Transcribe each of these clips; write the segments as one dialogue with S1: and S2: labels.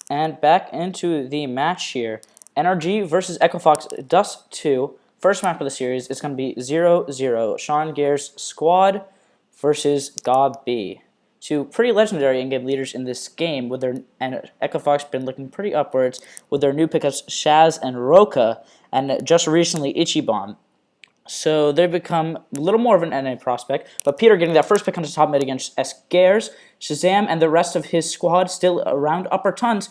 S1: And back into the match here. NRG versus EchoFox Dust 2. First match of the series is going to be 0-0. Sean Gare's squad versus Gob B. Two pretty legendary in-game leaders in this game, with their and EchoFox been looking pretty upwards with their new pickups Shaz and Roka, and just recently Ichiban. So they've become a little more of an NA prospect, but Peter getting that first pick on the top mid against Gares, Shazam, and the rest of his squad still around upper tons.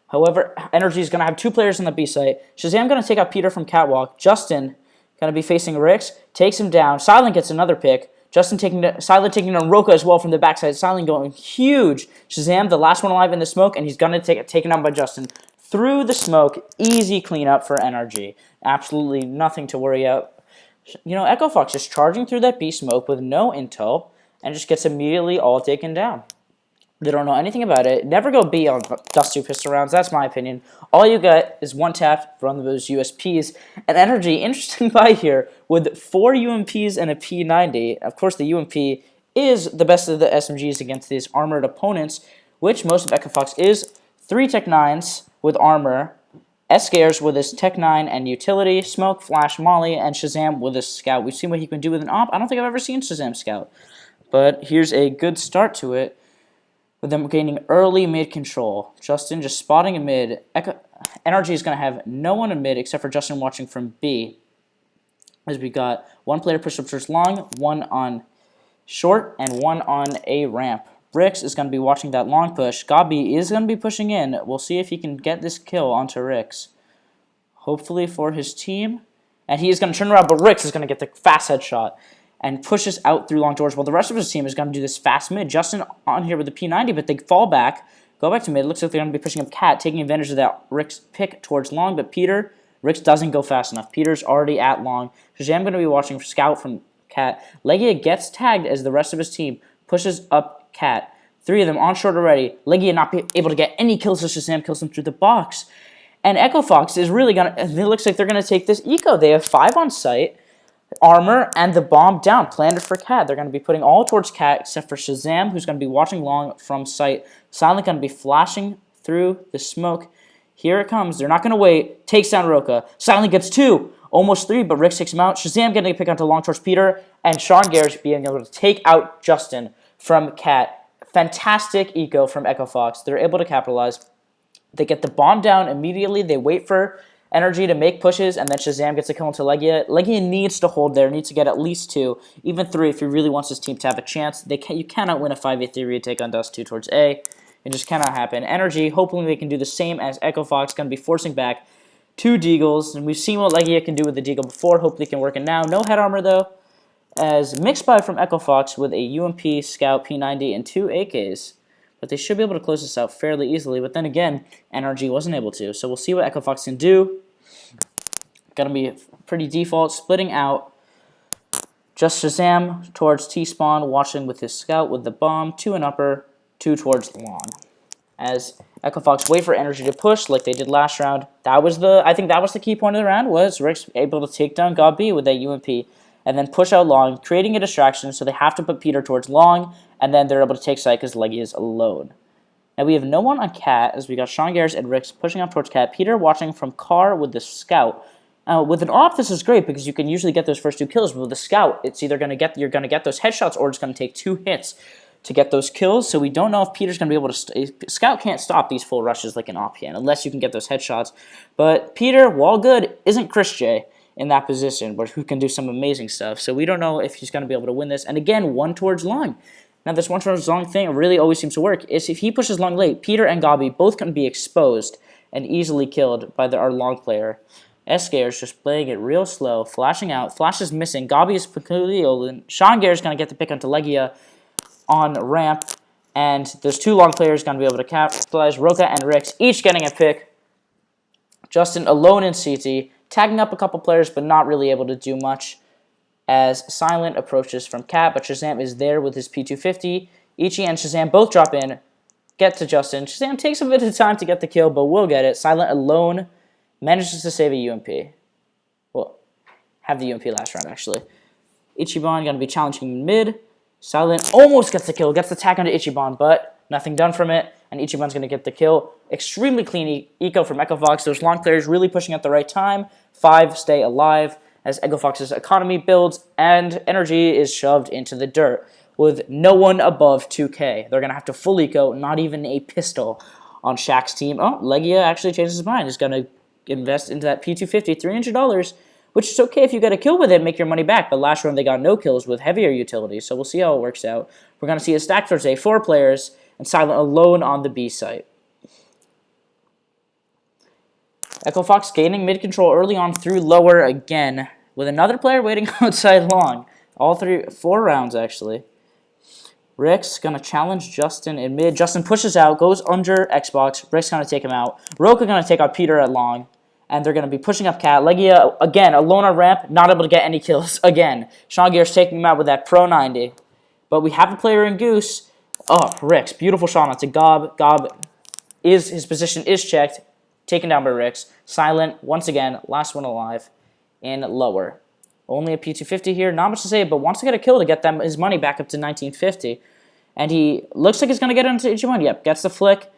S1: However, NRG is going to have two players on the B site. Shazam going to take out Peter from Catwalk. Justin going to be facing Rix, takes him down. Silent gets another pick. Silent taking down Roka as well from the backside. Silent going huge. Shazam, the last one alive in the smoke, and he's going to take it taken out by Justin. Through the smoke, easy cleanup for NRG. Absolutely nothing to worry about. You know, EchoFox just charging through that B smoke with no intel and just gets immediately all taken down. They don't know anything about it. Never go B on Dust 2 pistol rounds. That's my opinion. All you get is one tap, run those USPs. And NRG, interesting buy here, with 4 UMPs and a P90. Of course, the UMP is the best of the SMGs against these armored opponents, which most of EchoFox is. 3 Tech 9s with armor. Scares with his Tech 9 and utility, Smoke, Flash, Molly, and Shazam with his Scout. We've seen what he can do with an AWP. I don't think I've ever seen Shazam Scout. But here's a good start to it, with them gaining early mid control. Justin just spotting a mid. NRG is going to have no one in mid except for Justin watching from B. As we got one player push up towards long, one on short, and one on a ramp. Rix is going to be watching that long push. Gabi is going to be pushing in. We'll see if he can get this kill onto Rix. Hopefully for his team. And he is going to turn around, but Rix is going to get the fast headshot and pushes out through Long George. While the rest of his team is going to do this fast mid. Justin on here with the P90, but they fall back. Go back to mid. Looks like they're going to be pushing up Cat, taking advantage of that Rix pick towards long. But Rix doesn't go fast enough. Peter's already at long. Shazam going to be watching for Scout from Cat. Legia gets tagged as the rest of his team pushes up Cat. 3 of them on short already. Legia not be able to get any kills as Shazam kills them through the box. And EchoFox is really going to... It looks like they're going to take this eco. They have 5 on site. Armor and the bomb down. Planted for Cat. They're going to be putting all towards Cat except for Shazam, who's going to be watching long from sight. Silent going to be flashing through the smoke. Here it comes. They're not going to wait. Takes down Roka. Silent gets 2. Almost 3, but Rick takes him out. Shazam getting a pick onto long towards Peter. And Sean Garrett being able to take out Justin from Cat. Fantastic eco from EchoFox. They're able to capitalize. They get the bomb down immediately. They wait for NRG to make pushes, and then Shazam gets a kill into Legia. Legia needs to hold there, needs to get at least 2, even 3 if he really wants his team to have a chance. You cannot win a 5v3 retake on Dust 2 towards A. It just cannot happen. NRG, hoping they can do the same as EchoFox, going to be forcing back 2 Deagles, and we've seen what Legia can do with the Deagle before. Hopefully can work it now. No head armor, though, as mixed buy from EchoFox with a UMP, Scout, P90, and 2 AKs. But they should be able to close this out fairly easily. But then again, NRG wasn't able to. So we'll see what EchoFox can do. Going to be pretty default, splitting out. Just Shazam towards T-spawn, watching with his Scout with the bomb. 2 in upper, 2 towards long. As EchoFox wait for NRG to push like they did last round. I think that was the key point of the round, was Rick's able to take down God B with that UMP. And then push out long, creating a distraction, so they have to put Peter towards long, and then they're able to take side because Legia is alone. Now we have no one on Cat, as we got Sean Garrett and Rix pushing up towards Cat. Peter watching from Car with the Scout. With an AWP, this is great because you can usually get those first 2 kills. But with the Scout, it's either you're going to get those headshots, or it's going to take 2 hits to get those kills. So we don't know if Peter's going to be able to... Scout can't stop these full rushes like an AWP can, unless you can get those headshots. But Peter, while good, isn't Chris J in that position, but who can do some amazing stuff. So we don't know if he's going to be able to win this. And again, 1 towards long. Now this 1 towards long thing really always seems to work. Is if he pushes long late, Peter and Gabi both can be exposed and easily killed by our long player. Escair is just playing it real slow, flashing out. Flash is missing. Gabi is completely open. Sean Garrett is going to get the pick onto Legia on ramp. And there's 2 long players going to be able to capitalize. Roka and Rix each getting a pick. Justin alone in CT. Tagging up a couple players, but not really able to do much as Silent approaches from Cat, but Shazam is there with his P250. Ichi and Shazam both drop in, get to Justin. Shazam takes a bit of time to get the kill, but will get it. Silent alone manages to save a UMP. Well, have the UMP last round, actually. Ichiban going to be challenging mid. Silent almost gets the kill, gets the tag onto Ichiban, but Nothing done from it, and Ichiban's going to get the kill. Extremely clean eco from Echo Fox. Those long players really pushing at the right time. 5 stay alive as Echo Fox's economy builds, and NRG is shoved into the dirt with no one above 2k. They're going to have to full eco, not even a pistol on Shaq's team. Oh, Legia actually changes his mind. He's going to invest into that P250, $300, which is okay if you get a kill with it, make your money back. But last round they got no kills with heavier utilities, so we'll see how it works out. We're going to see a stack towards A, 4 players, and Silent alone on the B site. Echo Fox gaining mid control early on through lower again, with another player waiting outside long. All 4 rounds actually. Rick's going to challenge Justin in mid. Justin pushes out, goes under Xbox. Rick's going to take him out. Roka going to take out Peter at long. And they're going to be pushing up Cat. Legia, again, alone on ramp, not able to get any kills again. Sean Gears taking him out with that Pro 90. But we have a player in Goose. Oh, Ricks. Beautiful shot onto Gob. Gob, his position is checked. Taken down by Ricks. Silent, once again, last one alive in lower. Only a P250 here. Not much to say, but wants to get a kill to get his money back up to 1950. And he looks like he's going to get into Ichiban. Yep, gets the flick.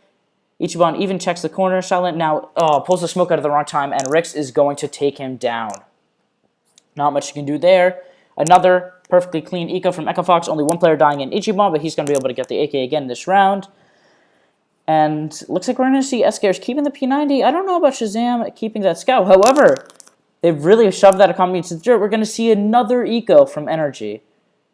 S1: Ichiban even checks the corner. Silent now pulls the smoke out of the wrong time, and Ricks is going to take him down. Not much you can do there. Another perfectly clean eco from Echo Fox. Only one player dying in Ichiban, but he's going to be able to get the AK again this round. And looks like we're going to see SKers keeping the P90. I don't know about Shazam keeping that scout. However, they've really shoved that economy into the dirt. We're going to see another eco from NRG.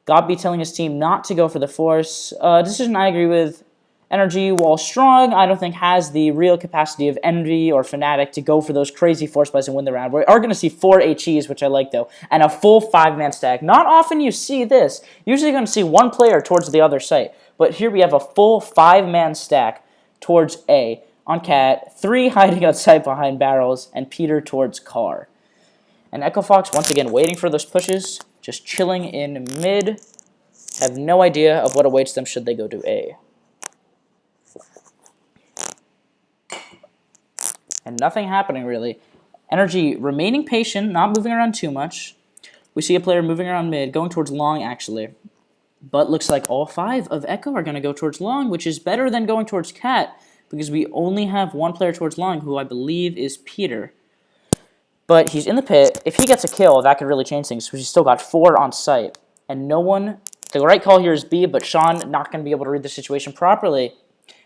S1: Gobby telling his team not to go for the force. Decision I agree with. NRG, while strong, I don't think has the real capacity of Envy or Fnatic to go for those crazy force buys and win the round. We are going to see 4 HEs, which I like, though, and a full 5-man stack. Not often you see this. Usually you're going to see one player towards the other site. But here we have a full 5-man stack towards A on Cat, 3 hiding outside behind barrels, and Peter towards Car. And Echo Fox, once again, waiting for those pushes, just chilling in mid. Have no idea of what awaits them should they go to A. And nothing happening, really. NRG remaining patient, not moving around too much. We see a player moving around mid, going towards long, actually. But looks like all 5 of Echo are going to go towards long, which is better than going towards Cat, because we only have one player towards long, who I believe is Peter. But he's in the pit. If he gets a kill, that could really change things, because he's still got 4 on site. And no one... The right call here is B, but Sean not going to be able to read the situation properly.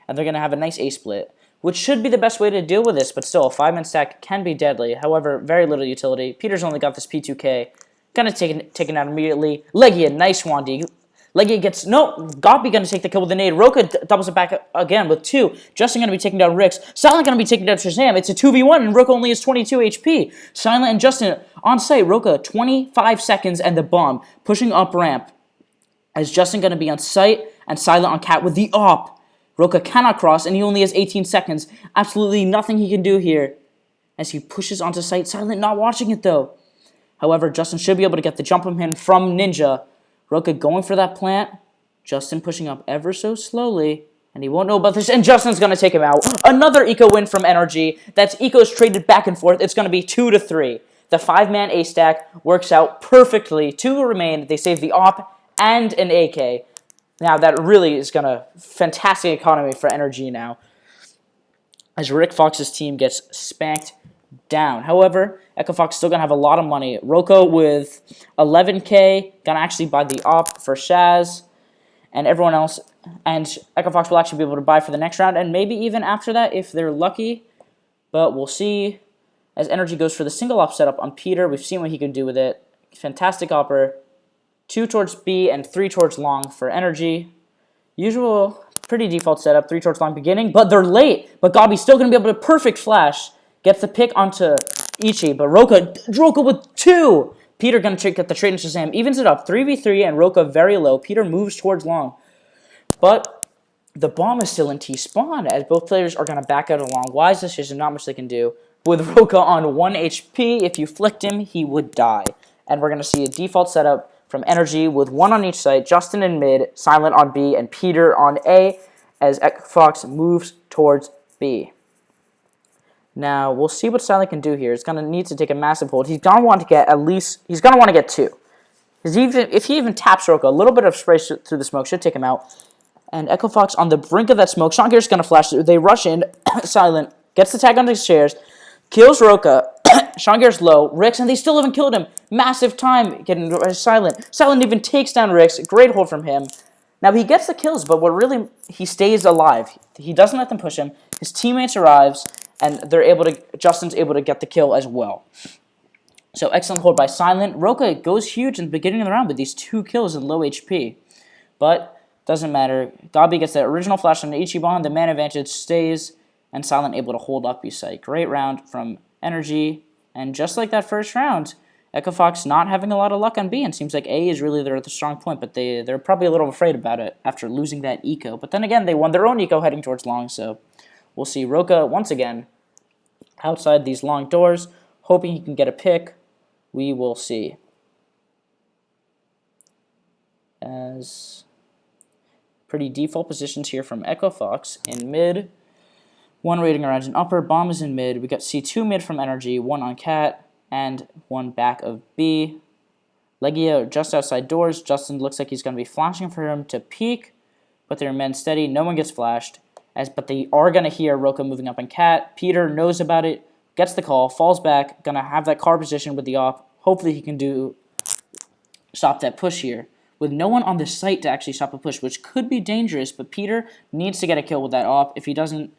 S1: And they're going to have a nice A split, which should be the best way to deal with this, but still, a 5-man stack can be deadly. However, very little utility. Peter's only got this P2K. Gonna taken out immediately. Legia, nice 1D. Legia gets... No, Gobby gonna take the kill with the nade. Roka doubles it back again with 2. Justin gonna be taking down Ricks. Silent gonna be taking down Shazam. It's a 2v1, and Roka only has 22 HP. Silent and Justin on site. Roka, 25 seconds, and the bomb. Pushing up ramp. As Justin gonna be on site, and Silent on Cat with the op. Roka cannot cross, and he only has 18 seconds. Absolutely nothing he can do here as he pushes onto site. Silent not watching it, though. However, Justin should be able to get the jump on him from Ninja. Roka going for that plant. Justin pushing up ever so slowly, and he won't know about this, and Justin's going to take him out. Another eco win from NRG. That's ecos traded back and forth. It's going to be 2-3. The 5-man A stack works out perfectly. 2 remain. They save the op and an AK. Now, that really is going to... Fantastic economy for NRG now, as Rick Fox's team gets spanked down. However, Echo Fox still going to have a lot of money. Roko with 11k, going to actually buy the op for Shaz, and everyone else. And Echo Fox will actually be able to buy for the next round, and maybe even after that if they're lucky. But we'll see as NRG goes for the single op setup on Peter. We've seen what he can do with it. Fantastic opper. 2 towards B and 3 towards long for NRG. Usual, pretty default setup, 3 towards long beginning, but they're late. But Gobby's still going to be able to perfect flash. Gets the pick onto Ichi, but Roka with 2. Peter going to get the trade into Shazam. Evens it up, 3v3, and Roka very low. Peter moves towards long. But the bomb is still in T-spawn, as both players are going to back out along. Wise decision, not much they can do. With Roka on 1 HP, if you flicked him, he would die. And we're going to see a default setup from NRG with 1 on each side, Justin in mid, Silent on B, and Peter on A, as Fox moves towards B. Now, we'll see what Silent can do here. He's going to need to take a massive hold. He's going to want to get at least... He's going to want to get 2. If he even taps Roka, a little bit of spray through the smoke should take him out. And Echo Fox on the brink of that smoke. Sean Gears gonna flash. They rush in. Silent gets the tag on the stairs. Kills Roka. Sean Gears low. Rix, and they still haven't killed him. Massive time getting Silent. Silent even takes down Rix. Great hold from him. Now he gets the kills, but what really, he stays alive. He doesn't let them push him. His teammates arrives, and Justin's able to get the kill as well. So excellent hold by Silent. Roka goes huge in the beginning of the round with these 2 kills in low HP. But doesn't matter. Gabi gets the original flash on the Ichiban. The man advantage stays, and Silent able to hold up B-site. Great round from NRG. And just like that first round, Echo Fox not having a lot of luck on B, and seems like A is really the strong point, but they're probably a little afraid about it after losing that eco. But then again, they won their own eco heading towards long, so we'll see Roka once again outside these long doors, hoping he can get a pick. We will see. As pretty default positions here from Echo Fox in mid. 1 raiding around an upper. Bomb is in mid. We got C2 mid from NRG, 1 on Cat, and 1 back of B. Legia just outside doors. Justin looks like he's going to be flashing for him to peek, but they remain steady. No one gets flashed, but they are going to hear Roka moving up on Cat. Peter knows about it, gets the call, falls back, going to have that car position with the op. Hopefully he can stop that push here. With no one on the site to actually stop a push, which could be dangerous, but Peter needs to get a kill with that op. If he doesn't,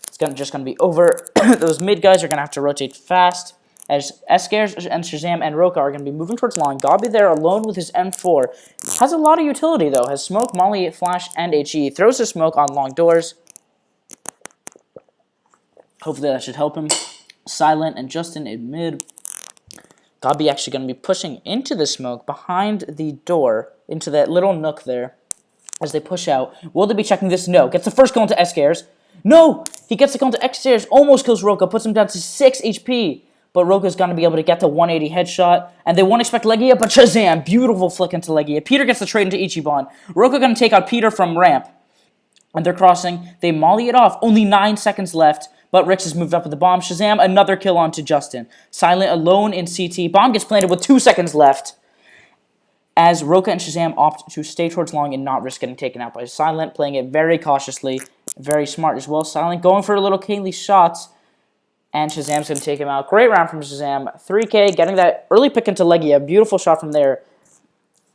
S1: it's just going to be over. Those mid guys are going to have to rotate fast, as Eskares and Shazam and Roka are going to be moving towards long. Gabi there alone with his M4. Has a lot of utility, though. Has smoke, molly, flash, and HE. Throws the smoke on long doors. Hopefully that should help him. Silent and Justin in mid. Gabi actually going to be pushing into the smoke behind the door, into that little nook there, as they push out. Will they be checking this? No. Gets the first kill into Eskares. No! He gets the kill into Eskares, almost kills Roka, puts him down to 6 HP. But Roka's going to be able to get the 180 headshot, and they won't expect Legia, but Shazam! Beautiful flick into Legia. Peter gets the trade into Ichiban. Roka going to take out Peter from ramp. And they're crossing. They molly it off. Only 9 seconds left. But Rix has moved up with the bomb. Shazam, another kill onto Justin. Silent alone in CT. Bomb gets planted with 2 seconds left. As Roka and Shazam opt to stay towards long and not risk getting taken out by Silent. Playing it very cautiously. Very smart as well. Silent going for a little Kaylee shots. And Shazam's going to take him out. Great round from Shazam. 3K, getting that early pick into Legia. Beautiful shot from there.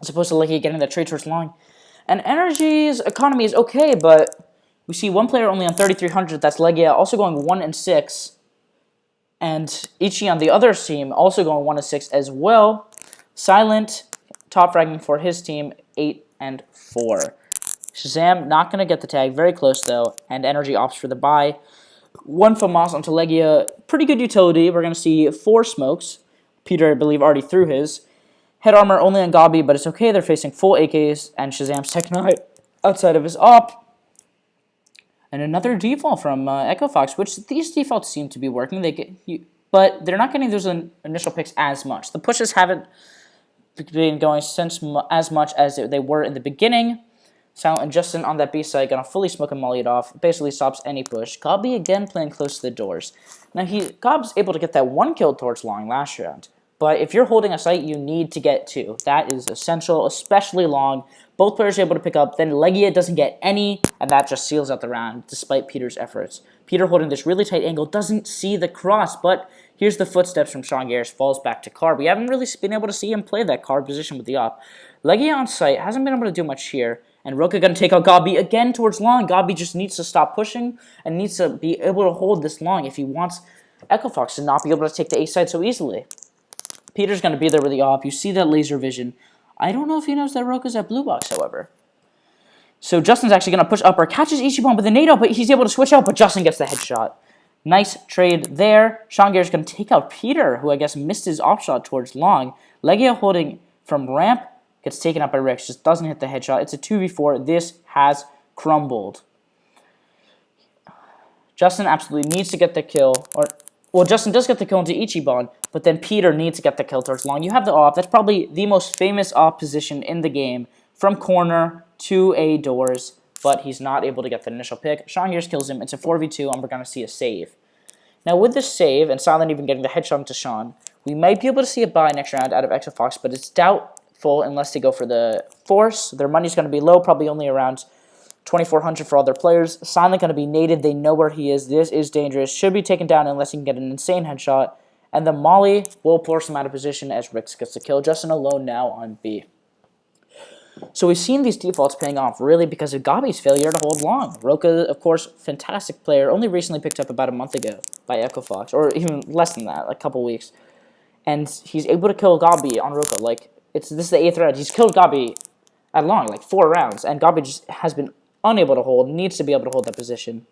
S1: As opposed to Legia getting that trade towards long. And NRG's economy is okay, but we see one player only on 3,300. That's Legia, also going 1 and 6. And Ichi on the other team also going 1 and 6 as well. Silent, top fragging for his team, 8 and 4. Shazam not going to get the tag. Very close, though. And NRG opts for the buy. 1 FAMAS onto Legia. Pretty good utility. We're going to see 4 smokes. Peter, I believe, already threw his. Head armor only on Gabi, but it's okay. They're facing full AKs and Shazam's Tech Knight outside of his op. And another default from Echo Fox, which these defaults seem to be working. But they're not getting those initial picks as much. The pushes haven't been going as much as they were in the beginning. Silent and Justin on that B side, gonna fully smoke and molly it off. Basically stops any push. Gabi again playing close to the doors. Now Gob's able to get that 1 kill towards long last round. But if you're holding a site, you need to get 2. That is essential, especially long. Both players are able to pick up. Then Legia doesn't get any, and that just seals out the round, despite Peter's efforts. Peter holding this really tight angle, doesn't see the cross, but here's the footsteps from Sean Garris, falls back to Carb. We haven't really been able to see him play that Carb position with the op. Legia on site hasn't been able to do much here. And Roka going to take out Gabi again towards long. Gabi just needs to stop pushing and needs to be able to hold this long if he wants Echo Fox to not be able to take the A side so easily. Peter's going to be there with the op. You see that laser vision. I don't know if he knows that Roka's at blue box, however. So Justin's actually going to push upper, catches Ichiban with a nade out, but he's able to switch out, but Justin gets the headshot. Nice trade there. Sean Garris going to take out Peter, who I guess missed his op shot towards long. Legia holding from ramp. Gets taken out by Rix, just doesn't hit the headshot. It's a 2v4. This has crumbled. Justin absolutely needs to get the kill. Well, Justin does get the kill into Ichiban, but then Peter needs to get the kill towards long. You have the op. That's probably the most famous op position in the game. From corner to A doors, but he's not able to get the initial pick. Sean Gears kills him. It's a 4v2, and we're going to see a save. Now, with this save, and Silent even getting the headshot into Sean, we might be able to see a buy next round out of Echo Fox, but it's doubtful unless they go for the force. Their money's going to be low, probably only around 2,400 for all their players. Silent going to be nated. They know where he is. This is dangerous. Should be taken down unless he can get an insane headshot. And the Molly will force him out of position as Rix gets the kill. Justin alone now on B. So we've seen these defaults paying off really because of Gabi's failure to hold long. Roka, of course, fantastic player, only recently picked up about a month ago by Echo Fox, or even less than that, like a couple weeks. And he's able to kill Gabi on Roka. Like, this is the 8th round. He's killed Gabi at long, like 4 rounds, and Gabi just has been unable to hold, needs to be able to hold that position.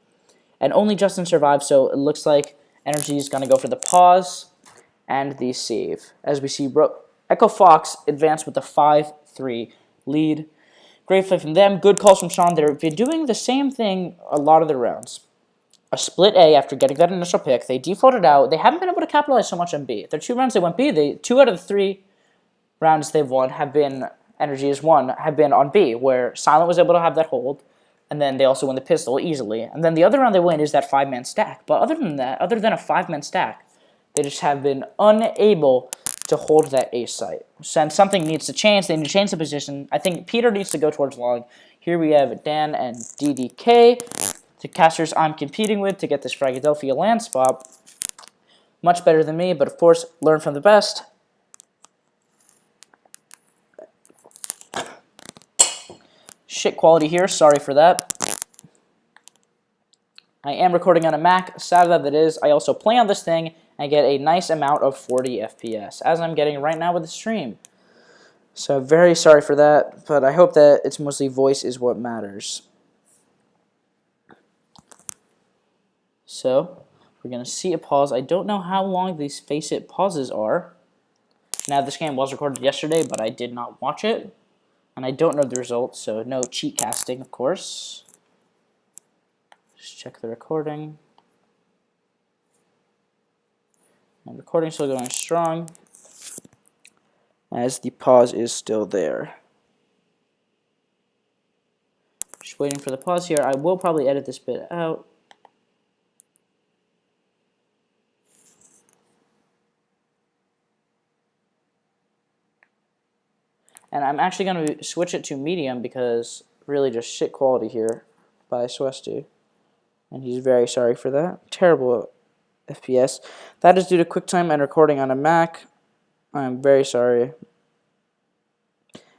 S1: And only Justin survived, so it looks like NRG is going to go for the pause and the save. As we see Echo Fox advance with the 5-3 lead. Great play from them. Good calls from Sean. They've been doing the same thing a lot of the rounds. A split A after getting that initial pick. They defaulted out. They haven't been able to capitalize so much on B. Their 2 rounds they went B. 2 out of the 3 rounds they've won have been, NRG has won, have been on B, where Silent was able to have that hold. And then they also win the pistol easily. And then the other round they win is that 5-man stack. But other than that, other than a 5-man stack, they just have been unable to hold that A site. And something needs to change. They need to change the position. I think Peter needs to go towards long. Here we have Dan and DDK, the casters I'm competing with to get this Fragadelphia land spot. Much better than me, but of course, learn from the best. Shit quality here, sorry for that. I am recording on a Mac, sad that it is. I also play on this thing and get a nice amount of 40 FPS, as I'm getting right now with the stream. So very sorry for that, but I hope that it's mostly voice is what matters. So, we're going to see a pause. I don't know how long these Face It pauses are. Now, this game was recorded yesterday, but I did not watch it. And I don't know the results, so no cheat casting, of course. Just check the recording. And recording still going strong, as the pause is still there. Just waiting for the pause here. I will probably edit this bit out. And I'm actually going to switch it to medium because really just shit quality here by Swesty. And he's very sorry for that. Terrible FPS. That is due to QuickTime and recording on a Mac. I'm very sorry.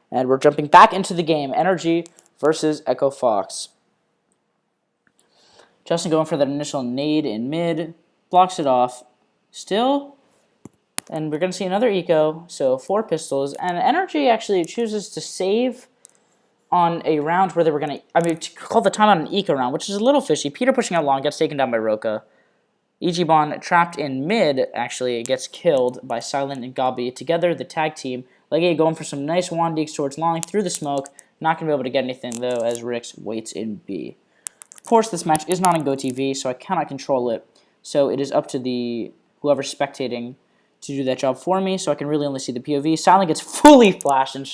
S1: And we're jumping back into the game. NRG versus Echo Fox. Justin going for that initial nade in mid. Blocks it off. Still. And we're going to see another eco. So 4 pistols. And NRG actually chooses to save on a round where they were going to call the time on an eco round, which is a little fishy. Peter pushing out long gets taken down by Roka. Ichiban trapped in mid actually gets killed by Silent and Gabi. Together, the tag team. Leggy going for some nice Wandeeks towards long through the smoke. Not going to be able to get anything though as Rix waits in B. Of course, this match is not on GoTV, so I cannot control it. So it is up to the whoever's spectating to do that job for me, so I can really only see the POV. Silent gets fully flashed, and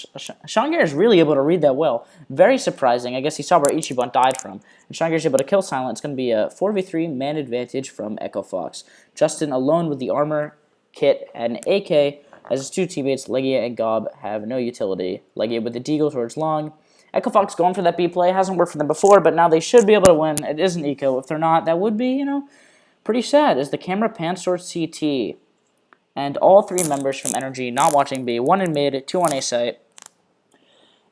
S1: Sean Gare is really able to read that well. Very surprising. I guess he saw where Ichiban died from. And Sean Gare is able to kill Silent. It's going to be a 4v3 man advantage from Echo Fox. Justin alone with the armor, kit, and AK, as his 2 teammates, Legia and Gob, have no utility. Legia with the deagle towards long. Echo Fox going for that B play. Hasn't worked for them before, but now they should be able to win. It is an eco. If they're not, that would be, pretty sad as the camera pans towards CT. And all 3 members from NRG not watching B, 1 in mid, 2 on A site,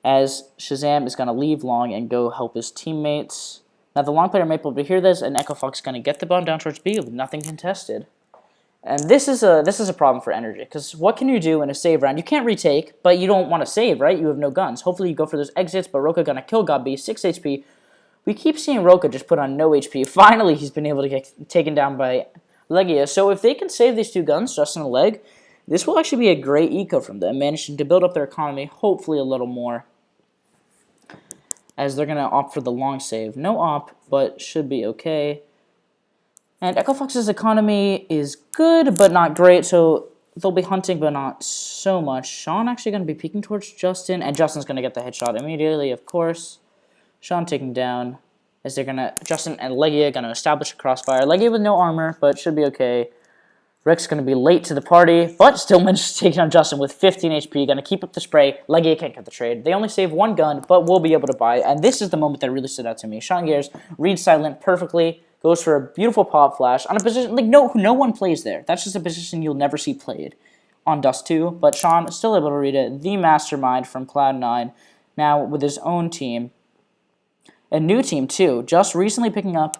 S1: as Shazam is going to leave long and go help his teammates. Now the long player may be able to hear this, and Echo Fox is going to get the bomb down towards B with nothing contested. And this is a problem for NRG, because what can you do in a save round? You can't retake, but you don't want to save, right? You have no guns. Hopefully you go for those exits, but Roka going to kill Gabi, 6 HP. We keep seeing Roka just put on no HP. Finally, he's been able to get taken down by Legia. So if they can save these 2 guns, just in a leg, this will actually be a great eco from them, managing to build up their economy, hopefully a little more, as they're going to opt for the long save. No op, but should be okay. And Echo Fox's economy is good, but not great, so they'll be hunting, but not so much. Sean actually going to be peeking towards Justin, and Justin's going to get the headshot immediately, of course. Sean taking down, as they're going to, Justin and Legia going to establish a crossfire. Legia with no armor, but should be okay. Rick's going to be late to the party, but still manages to take down Justin with 15 HP. Going to keep up the spray. Legia can't get the trade. They only save one gun, but will be able to buy. And this is the moment that really stood out to me. Sean Gears reads Silent perfectly, goes for a beautiful pop flash on a position like no one plays there. That's just a position you'll never see played on Dust 2. But Sean is still able to read it. The mastermind from Cloud9, now with his own team. A new team, too, just recently picking up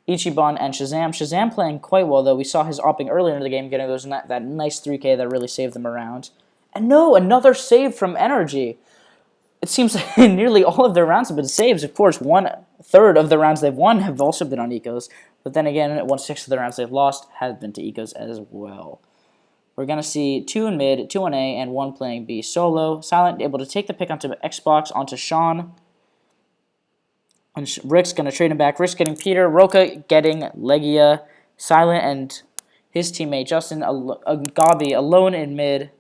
S1: Ichiban and Shazam. Shazam playing quite well, though. We saw his opping earlier in the game, getting that nice 3K that really saved them around. And no, another save from NRG. It seems like nearly all of their rounds have been saves. Of course, 1/3 of the rounds they've won have also been on ecos. But then again, 1/6 of the rounds they've lost have been to ecos as well. We're going to see 2 in mid, 2 in A, and 1 playing B solo. Silent able to take the pick onto Xbox, onto Sean. And Rick's going to trade him back. Rick's getting Peter. Roka getting Legia. Silent and his teammate Justin Gabi alone in mid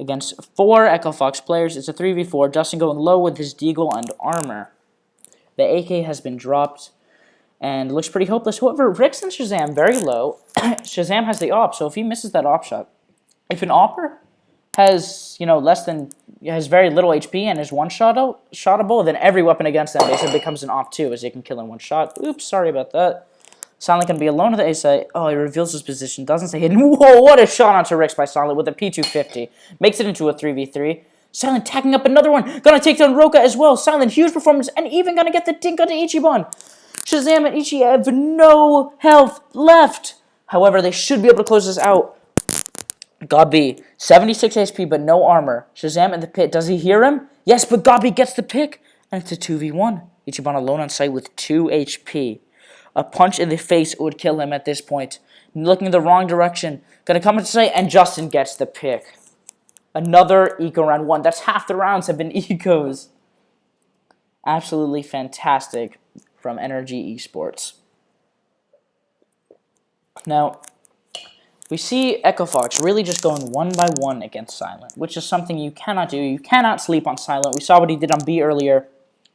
S1: against 4 Echo Fox players. It's a 3v4. Justin going low with his deagle and armor. The AK has been dropped and looks pretty hopeless. However, Rick's and Shazam very low. Shazam has the op, so if he misses that op shot, if an opper has has very little HP and is one-shottable, then every weapon against them basically becomes an op too, as they can kill in one shot. Oops, sorry about that. Silent can be alone at the A site. Oh, he reveals his position, doesn't say hidden. Whoa, what a shot onto Rick's by Silent with a P250. Makes it into a 3v3. Silent tagging up another one. Gonna take down Roka as well. Silent, huge performance, and even gonna get the dink onto Ichiban. Shazam and Ichi have no health left. However, they should be able to close this out. Gabi, 76 HP but no armor. Shazam in the pit. Does he hear him? Yes, but Gabi gets the pick. And it's a 2v1. Ichiban alone on site with 2 HP. A punch in the face would kill him at this point. Looking in the wrong direction. Gonna come into sight and Justin gets the pick. Another eco round 1. That's half the rounds have been ecos. Absolutely fantastic from NRG Esports. Now, we see Echo Fox really just going 1 by 1 against Silent, which is something you cannot do. You cannot sleep on Silent. We saw what he did on B earlier,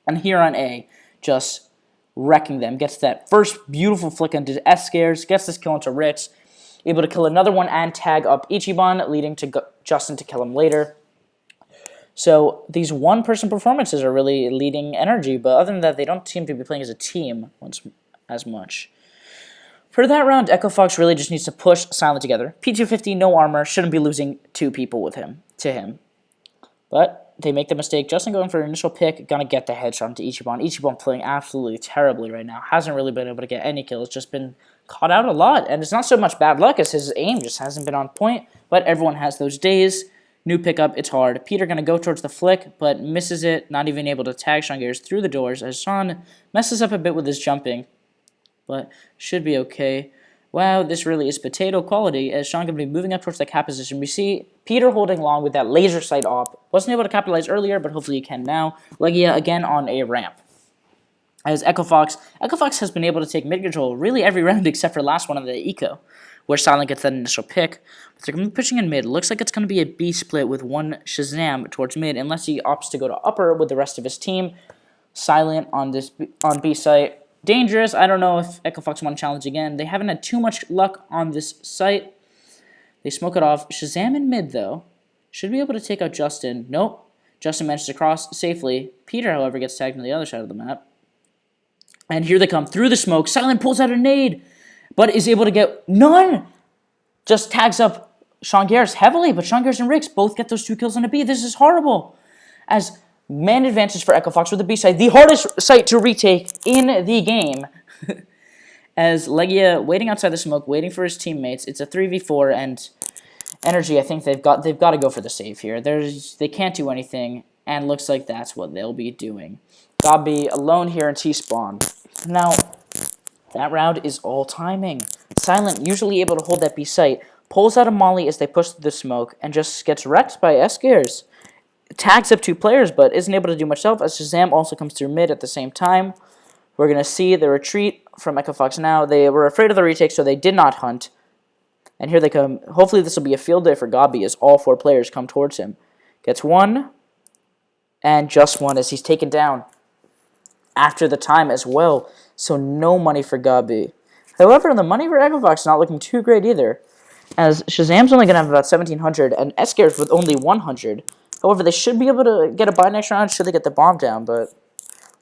S1: and here on A, just wrecking them. Gets that first beautiful flick into S scares, gets this kill into Ritz, able to kill another one and tag up Ichiban, leading to Justin to kill him later. So these one-person performances are really leading NRG, but other than that, they don't seem to be playing as a team as much. For that round, Echo Fox really just needs to push Silent together. P250, no armor, shouldn't be losing 2 people to him. But they make the mistake. Justin going for an initial pick, gonna get the headshot into Ichiban. Ichiban playing absolutely terribly right now. Hasn't really been able to get any kills, just been caught out a lot. And it's not so much bad luck as his aim just hasn't been on point, but everyone has those days. New pickup, it's hard. Peter gonna go towards the flick, but misses it, not even able to tag Sean Gears through the doors as Sean messes up a bit with his jumping. But should be okay. Wow, this really is potato quality as Sean can be moving up towards the cap position. We see Peter holding long with that laser sight op. Wasn't able to capitalize earlier, but hopefully he can now. Legia again on a ramp. As Echo Fox has been able to take mid control really every round except for last one on the eco, where Silent gets that initial pick. But they're going to be pushing in mid. Looks like it's going to be a B split with one Shazam towards mid, unless he opts to go to upper with the rest of his team. Silent on B site. Dangerous. I don't know if Echo Fox want to challenge again. They haven't had too much luck on this site. They smoke it off. Shazam in mid, though. Should be able to take out Justin. Nope. Justin manages to cross safely. Peter, however, gets tagged on the other side of the map. And here they come through the smoke. Silent pulls out a nade, but is able to get none. Just tags up Sean Gears heavily, but Sean Gears and Riggs both get those 2 kills on a B. This is horrible. As man advances for Echo Fox with the B side, the hardest site to retake in the game. As Legia waiting outside the smoke, waiting for his teammates. It's a 3v4, and NRG, I think they've got to go for the save here. They can't do anything, and looks like that's what they'll be doing. Gabi alone here in T-spawn. Now, that round is all timing. Silent, usually able to hold that B site, pulls out a molly as they push through the smoke, and just gets wrecked by S-Gears. Tags up 2 players, but isn't able to do much else, as Shazam also comes through mid at the same time. We're going to see the retreat from Echo Fox now. They were afraid of the retake, so they did not hunt. And here they come. Hopefully this will be a field day for Gabi as all 4 players come towards him. Gets 1, and just 1 as he's taken down after the time as well. So no money for Gabi. However, the money for Echo Fox not looking too great either. as Shazam's only going to have about 1,700, and Escare's with only 100. However, they should be able to get a bye next round should they get the bomb down, but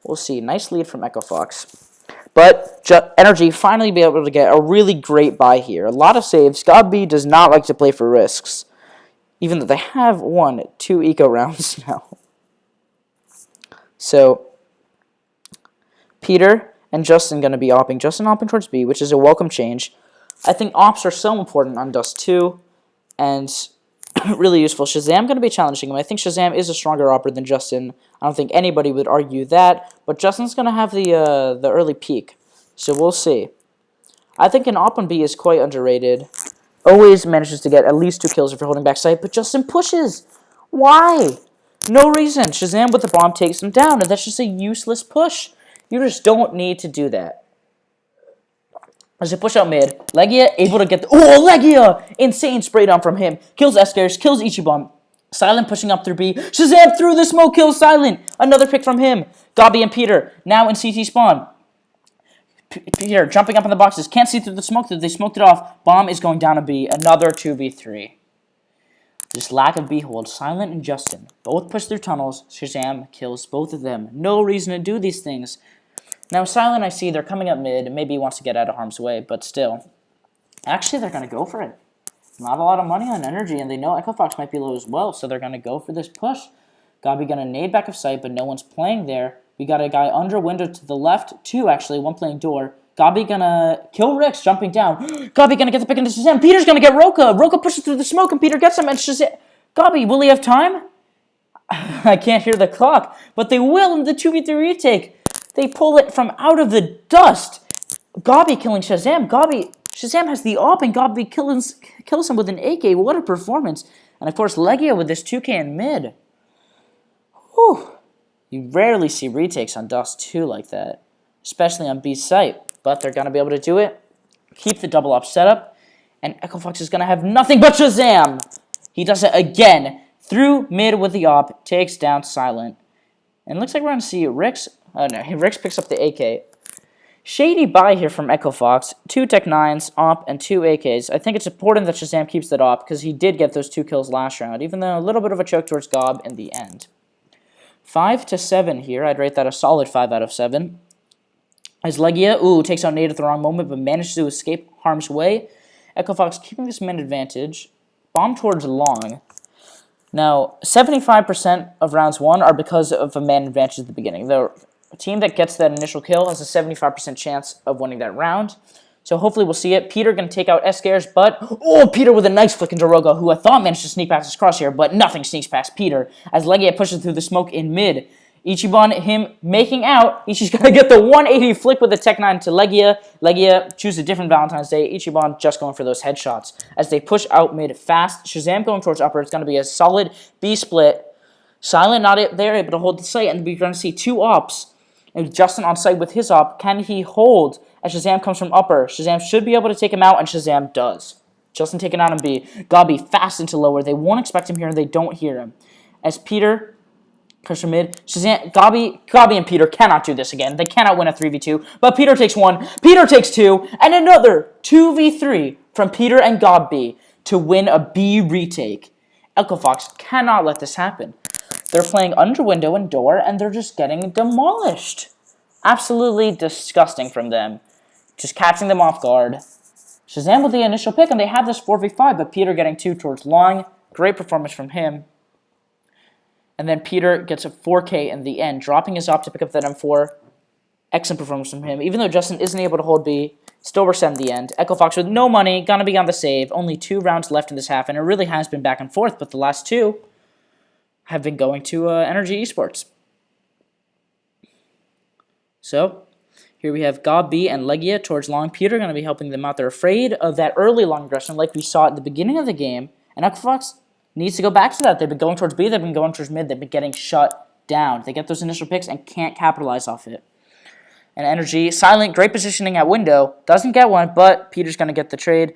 S1: we'll see. Nice lead from Echo Fox. But NRG finally be able to get a really great bye here. A lot of saves. God B does not like to play for risks, even though they have won 2 eco rounds now. So, Peter and Justin going to be opping. Justin opping towards B, which is a welcome change. I think ops are so important on Dust 2, and really useful. Shazam going to be challenging him. I think Shazam is a stronger opper than Justin. I don't think anybody would argue that, but Justin's going to have the early peak, so we'll see. I think an op on B is quite underrated. Always manages to get at least 2 kills if you're holding back sight, but Justin pushes. Why? No reason. Shazam with the bomb takes him down, and that's just a useless push. You just don't need to do that. As they push out mid, Legia able to get the... Oh, Legia! Insane spray down from him. Kills Escares, kills Ichiban. Silent pushing up through B. Shazam through the smoke, kills Silent. Another pick from him. Gabi and Peter, now in CT spawn. Peter jumping up in the boxes. Can't see through the smoke. They smoked it off. Bomb is going down to B. Another 2v3. Just lack of B hold. Silent and Justin both push through tunnels. Shazam kills both of them. No reason to do these things. Now, Silent, I see they're coming up mid. Maybe he wants to get out of harm's way, but still. Actually, they're going to go for it. Not a lot of money on NRG, and they know Echo Fox might be low as well, so they're going to go for this push. Gabi going to nade back of sight, but no one's playing there. We got a guy under window to the left, 2 actually, 1 playing door. Gabi going to kill Rix, jumping down. Gabi going to get the pick into Shazam. Peter's going to get Roka. Roka pushes through the smoke, and Peter gets him, and Shazam. Gabi, will he have time? I can't hear the clock, but they will in the 2v3 retake. They pull it from out of the dust. Gabi killing Shazam. Shazam has the op, and Gabi kills him with an AK. What a performance. And of course, Legia with this 2k in mid. Whew. You rarely see retakes on Dust 2 like that, especially on B's site. But they're going to be able to do it. Keep the double op setup. And Echo Fox is going to have nothing but Shazam. He does it again. Through mid with the op. Takes down Silent. And it looks like we're going to see Rix. Oh no, Rix picks up the AK. Shady buy here from Echo Fox. 2 Tech 9s, op, and 2 AKs. I think it's important that Shazam keeps that op, because he did get those 2 kills last round, even though a little bit of a choke towards Gob in the end. 5-7 here. I'd rate that a solid 5 out of 7. As Legia, takes out Nate at the wrong moment, but manages to escape harm's way. Echo Fox keeping this man advantage. Bomb towards long. Now, 75% of rounds 1 are because of a man advantage at the beginning. The team that gets that initial kill has a 75% chance of winning that round. So hopefully we'll see it. Peter going to take out Escares, but... Oh, Peter with a nice flick into Roga, who I thought managed to sneak past his crosshair, but nothing sneaks past Peter. As Legia pushes through the smoke in mid. Ichiban, him making out. Ichi's going to get the 180 flick with the Tech 9 to Legia. Legia choose a different Valentine's Day. Ichiban just going for those headshots. As they push out mid fast. Shazam going towards upper. It's going to be a solid B split. Silent not there, able to hold the site, and we're going to see 2 ops. And Justin on site with his op. Can he hold as Shazam comes from upper? Shazam should be able to take him out, and Shazam does. Justin taken out on B. Gabi fast into lower. They won't expect him here, and they don't hear him. As Peter comes from mid. Shazam, Gabi and Peter cannot do this again. They cannot win a 3v2. But Peter takes 1. Peter takes 2. And another 2v3 from Peter and Gabi to win a B retake. Echo Fox cannot let this happen. They're playing under window and door, and they're just getting demolished. Absolutely disgusting from them. Just catching them off guard. Shazam with the initial pick, and they have this 4v5, but Peter getting 2 towards long. Great performance from him. And then Peter gets a 4k in the end, dropping his op to pick up that M4. Excellent performance from him. Even though Justin isn't able to hold B, still we're set in the end. Echo Fox with no money, gonna be on the save. Only 2 rounds left in this half, and it really has been back and forth, but the last 2 have been going to NRG Esports. So, here we have Gabi and Legia towards long. Peter going to be helping them out. They're afraid of that early long aggression like we saw at the beginning of the game. And Echo Fox needs to go back to that. They've been going towards B. They've been going towards mid. They've been getting shut down. They get those initial picks and can't capitalize off it. And NRG, Silent, great positioning at window. Doesn't get one, but Peter's going to get the trade.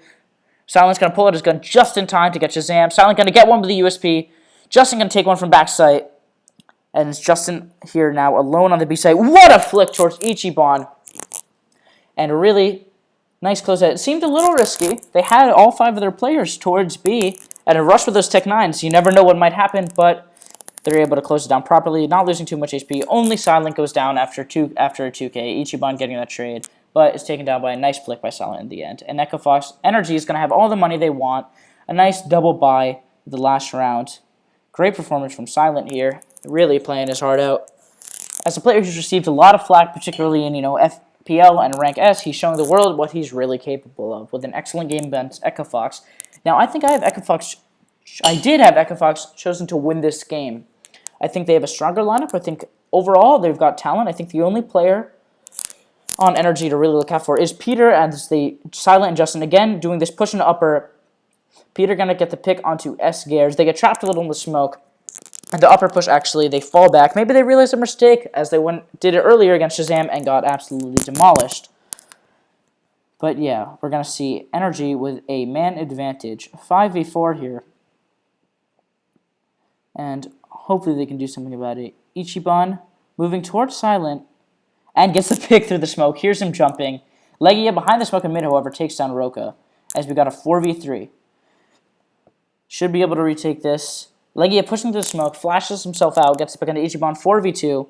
S1: Silent's going to pull out his gun just in time to get Shazam. Silent going to get one with the USP. Justin going to take one from backside. And it's Justin here now alone on the B side. What a flick towards Ichiban. And really, Nice close out. It seemed a little risky. They had all 5 of their players towards B and a rush with those Tech 9s. You never know what might happen, but they're able to close it down properly, not losing too much HP. Only Silent goes down after a 2K. Ichiban getting that trade, but is taken down by a nice flick by Silent in the end. And Echo Fox NRG is going to have all the money they want. A nice double buy the last round. Great performance from Silent here. Really playing his heart out. As a player who's received a lot of flack, particularly in, FPL and Rank S, he's showing the world what he's really capable of with an excellent game against Echo Fox. Now, I think I did have Echo Fox chosen to win this game. I think they have a stronger lineup. I think overall they've got talent. I think the only player on NRG to really look out for is Peter, and Silent and Justin again doing this push and upper. Peter going to get the pick onto S Gears. They get trapped a little in the smoke. And the upper push, actually, they fall back. Maybe they realized their mistake as they did it earlier against Shazam and got absolutely demolished. But yeah, we're going to see NRG with a man advantage. 5v4 here. And hopefully they can do something about it. Ichiban moving towards Silent and gets the pick through the smoke. Here's him jumping. Legia behind the smoke in mid, however, takes down Roka as we got a 4v3. Should be able to retake this. Legia pushing through the smoke, flashes himself out, gets the pick onto Ichiban, 4v2.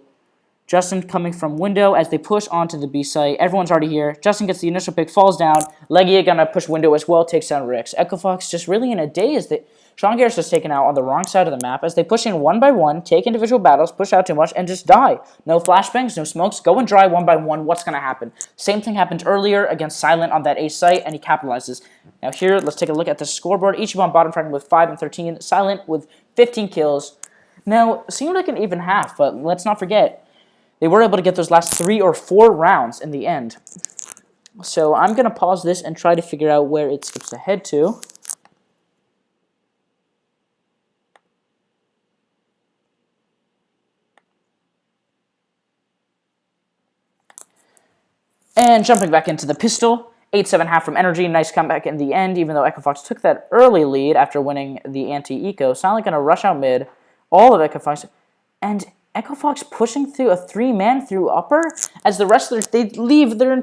S1: Justin coming from window as they push onto the B site. Everyone's already here. Justin gets the initial pick, falls down. Legia gonna push window as well, takes down Rix. Echo Fox just really in a daze. Sean Garris is taken out on the wrong side of the map as they push in one by one, take individual battles, push out too much, and just die. No flashbangs, no smokes, go and dry one by one. What's gonna happen? Same thing happened earlier against Silent on that A site, and he capitalizes. Now here, let's take a look at the scoreboard. Ichiban bottom fragment with 5 and 13. Silent with 15 kills. Now, seemed like an even half, but let's not forget, they were able to get those last 3 or 4 rounds in the end. So I'm going to pause this and try to figure out where it skips ahead to. And jumping back into the pistol, 8-7 half from NRG, nice comeback in the end, even though Echo Fox took that early lead after winning the anti-eco. Silent going to rush out mid, all of Echo Fox, and Echo Fox pushing through a 3-man through upper, as the rest of they leave their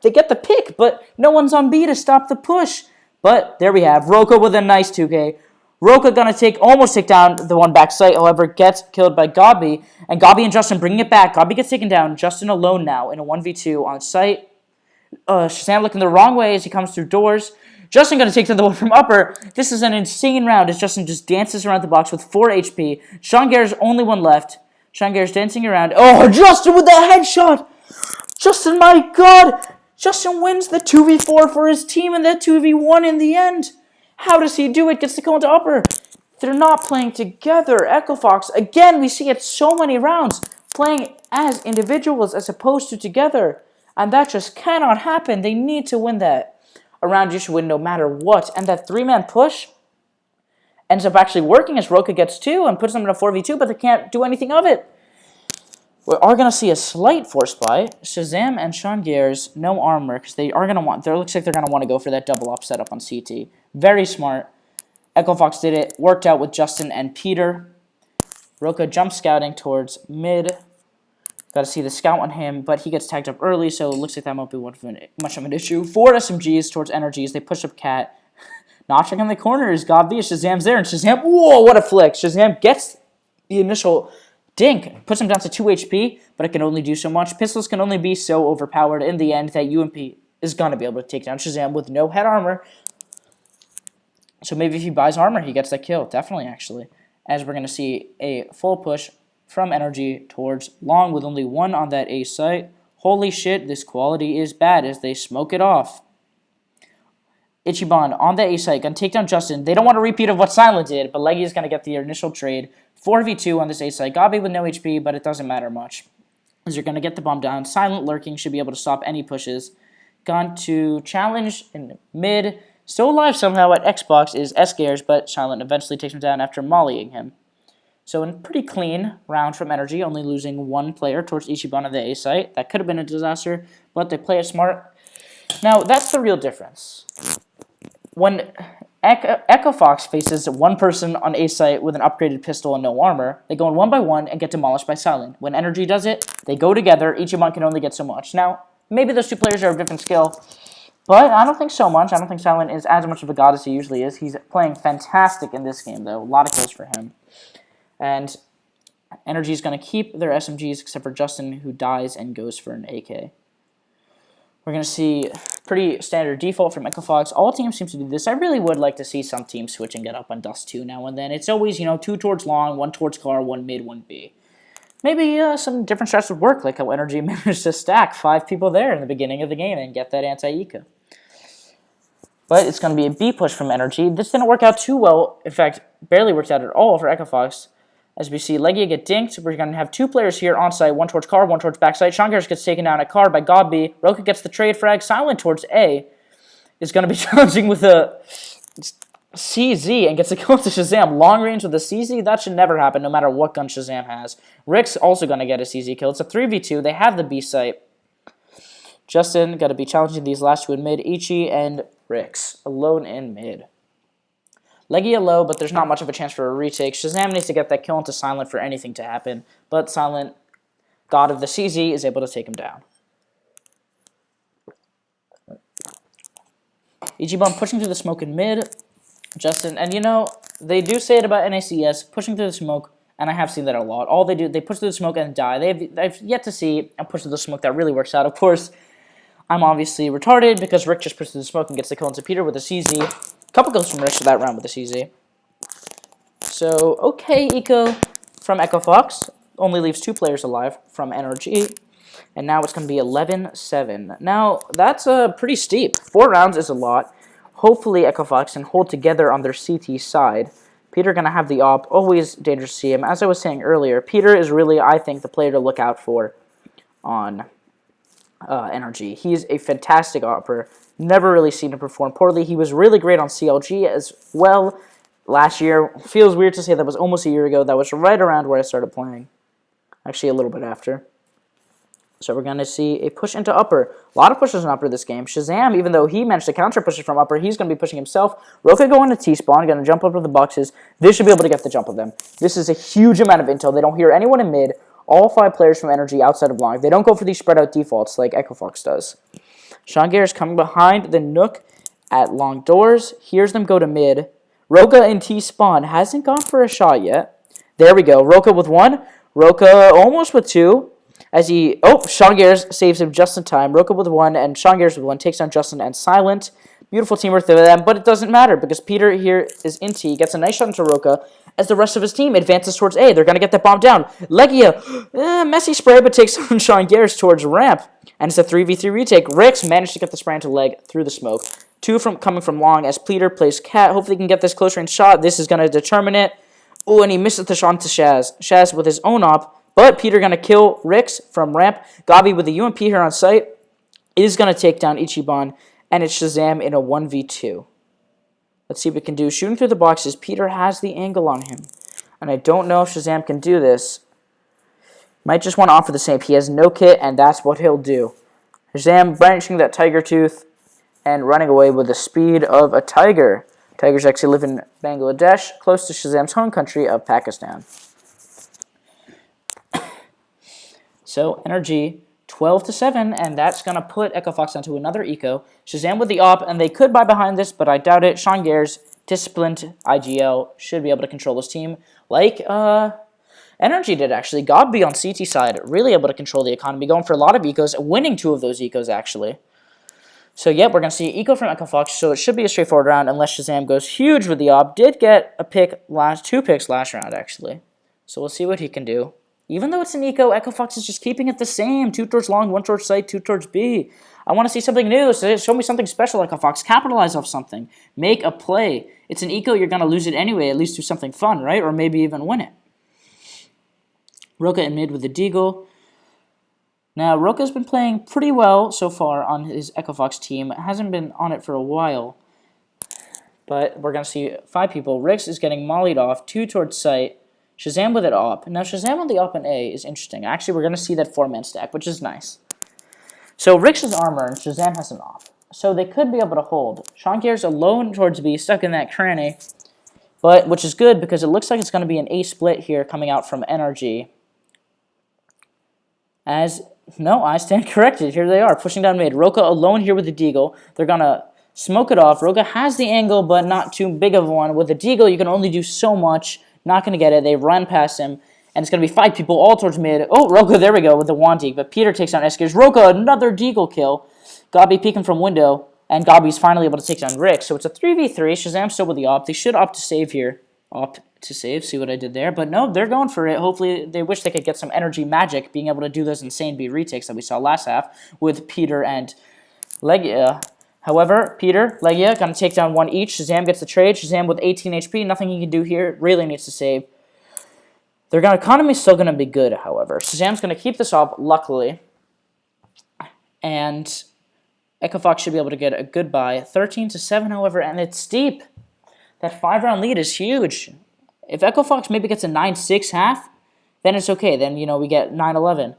S1: they get the pick, but no one's on B to stop the push. But there we have Roka with a nice 2K. Roka going to almost take down the one back site, however, gets killed by Gabi, and Gabi and Justin bringing it back. Gabi gets taken down, Justin alone now in a 1v2 on site. Shazam looking the wrong way as he comes through doors. Justin going to take down the one from upper. This is an insane round as Justin just dances around the box with 4 HP. Sean Garrett's only one left. Sean Garrett's dancing around. Oh, Justin with the headshot! Justin, my God! Justin wins the 2v4 for his team and the 2v1 in the end. How does he do it? Gets to go into upper. They're not playing together. Echo Fox, again, we see it so many rounds, playing as individuals as opposed to together. And that just cannot happen. They need to win that. A round you should win no matter what. And that 3-man push ends up actually working as Roka gets 2 and puts them in a 4v2, but they can't do anything of it. We are going to see a slight force buy. Shazam and Sean Gears, no armor, because they are going to want, it looks like they're going to want to go for that double up setup on CT. Very smart. Echo Fox did it, worked out with Justin and Peter. Roka jump scouting towards mid. Got to see the scout on him, but he gets tagged up early, so it looks like that won't be much of an issue. 4 SMGs towards NRGs. They push up Cat. Notching in the corner is Gabi. Shazam's there, and Shazam, whoa, what a flick. Shazam gets the initial dink, puts him down to 2 HP, but it can only do so much. Pistols can only be so overpowered in the end that UMP is going to be able to take down Shazam with no head armor. So maybe if he buys armor, he gets that kill. Definitely, actually. As we're going to see a full push from NRG towards long with only 1 on that A site. Holy shit, this quality is bad as they smoke it off. Ichiban on the A site, going to take down Justin. They don't want a repeat of what Silent did, but Leggy is going to get the initial trade. 4v2 on this A site. Gabi with no HP, but it doesn't matter much, as you're going to get the bomb down. Silent lurking should be able to stop any pushes. Gone to challenge in mid. Still alive somehow at Xbox is S-Gears, but Silent eventually takes him down after mollying him. So a pretty clean round from NRG, only losing 1 player towards Ichiban of the A site. That could have been a disaster, but they play it smart. Now, that's the real difference. When Echo Fox faces 1 person on A site with an upgraded pistol and no armor, they go in 1 by 1 and get demolished by Silent. When NRG does it, they go together. Ichiban can only get so much. Now, maybe those 2 players are of different skill. But I don't think so much. I don't think Silent is as much of a god as he usually is. He's playing fantastic in this game, though. A lot of kills for him. And NRG is going to keep their SMGs, except for Justin, who dies and goes for an AK. We're going to see pretty standard default from EchoFox. All teams seem to do this. I really would like to see some teams switch and get up on Dust 2 now and then. It's always, 2 towards long, 1 towards car, 1 mid, 1 B. Maybe some different strats would work, like how NRG managed to stack 5 people there in the beginning of the game and get that anti-eco. But it's going to be a B push from NRG. This didn't work out too well. In fact, barely worked out at all for EchoFox. As we see Legia get dinked, we're going to have 2 players here on site, 1 towards car, 1 towards backside. Shongers gets taken down at car by Godby. Roka gets the trade frag. Silent towards A is going to be challenging with a CZ and gets a kill to Shazam. Long range with a CZ, that should never happen no matter what gun Shazam has. Rick's also going to get a CZ kill. It's a 3v2. They have the B site. Justin got to be challenging these last 2 in mid. Ichi and Ricks alone in mid. Legia low, but there's not much of a chance for a retake. Shazam needs to get that kill into Silent for anything to happen, but Silent, god of the CZ, is able to take him down. Ichiban pushing through the smoke in mid. Justin, and they do say it about NACS, pushing through the smoke, and I have seen that a lot. All they do, they push through the smoke and die. I've yet to see a push through the smoke that really works out. Of course, I'm obviously retarded because Rick just pushes through the smoke and gets the kill into Peter with a CZ. Couple kills from Rick for that round with the CZ. So, okay, eco from EchoFox. Only leaves 2 players alive from NRG. And now it's going to be 11-7. Now, that's pretty steep. 4 rounds is a lot. Hopefully, EchoFox can hold together on their CT side. Peter going to have the op. Always dangerous to see him. As I was saying earlier, Peter is really, I think, the player to look out for on NRG. He's a fantastic opper. Never really seen him perform poorly. He was really great on CLG as well last year. Feels weird to say that was almost a year ago. That was right around where I started playing. Actually, a little bit after. So we're going to see a push into upper. A lot of pushes in upper this game. Shazam, even though he managed to counter pushes from upper, he's going to be pushing himself. Roka going to T-spawn, going to jump up to the boxes. This should be able to get the jump of them. This is a huge amount of intel. They don't hear anyone in mid. All 5 players from NRG outside of long. They don't go for these spread out defaults like EchoFox does. Shongir is coming behind the Nook at long doors. Hears them go to mid. Roka in T-spawn hasn't gone for a shot yet. There we go. Roka with 1. Roka almost with 2. As he... Oh, Shongir saves him just in time. Roka with 1 and Shongir with 1 takes down Justin and Silent. Beautiful teamwork through them, but it doesn't matter because Peter here is in T. Gets a nice shot into Roka as the rest of his team advances towards A. They're going to get that bomb down. Legia, messy spray, but takes on Shongir towards ramp. And it's a 3v3 retake. Ricks managed to get the spray into leg through the smoke. 2 coming from long as Peter plays cat. Hopefully he can get this close range shot. This is going to determine it. Oh, and he misses the shot to Shaz. Shaz with his own op. But Peter going to kill Ricks from ramp. Gabi with the UMP here on site is going to take down Ichiban. And it's Shazam in a 1v2. Let's see what we can do. Shooting through the boxes. Peter has the angle on him. And I don't know if Shazam can do this. Might just want to offer the same. He has no kit, and that's what he'll do. Shazam branching that tiger tooth and running away with the speed of a tiger. Tigers actually live in Bangladesh, close to Shazam's home country of Pakistan. So, NRG 12-7, and that's going to put EchoFox onto another eco. Shazam with the op, and they could buy behind this, but I doubt it. Sean Gares, disciplined IGL, should be able to control this team like NRG did, actually. Godby on CT side, really able to control the economy, going for a lot of ecos, winning 2 of those ecos, actually. So, yep, we're going to see eco from EchoFox, so it should be a straightforward round unless Shazam goes huge with the op. Did get a pick 2 picks last round, actually. So we'll see what he can do. Even though it's an eco, EchoFox is just keeping it the same. 2 towards long, 1 towards site, 2 towards B. I want to see something new. So show me something special, EchoFox. Capitalize off something. Make a play. It's an eco, you're going to lose it anyway. At least do something fun, right? Or maybe even win it. Roka in mid with the Deagle. Now, Roka's been playing pretty well so far on his EchoFox team. Hasn't been on it for a while. But we're going to see 5 people. Rix is getting mollied off. 2 towards site. Shazam with it op. Now, Shazam on the op in A is interesting. Actually, we're going to see that 4-man stack, which is nice. So, Rix has armor, and Shazam has an op. So, they could be able to hold. Shankir's alone towards B, stuck in that cranny. But, which is good, because it looks like it's going to be an A split here coming out from NRG. As No, I stand corrected. Here they are, pushing down mid. Roka alone here with the deagle. They're going to smoke it off. Roka has the angle, but not too big of one. With the deagle, you can only do so much. Not going to get it. They run past him, and it's going to be 5 people all towards mid. Oh, Roka, there we go, with the Wandeek. But Peter takes down Eskers. Roka, another deagle kill. Gabi peeking from window, and Gabi's finally able to take down Rick. So it's a 3v3. Shazam still with the op. They should opt to save here. Opt to save, see what I did there. But no, they're going for it. Hopefully, they wish they could get some energy magic, being able to do those insane B retakes that we saw last half with Peter and Legia. However, Peter, Legia, going to take down 1 each. Shazam gets the trade. Shazam with 18 HP. Nothing he can do here. Really needs to save. Their economy is still going to be good, however. Shazam's going to keep this up, luckily. And Echo Fox should be able to get a good buy. 13-7, however, and it's steep. That 5-round lead is huge. If Echo Fox maybe gets a 9-6 half, then it's okay. Then, we get 9-11.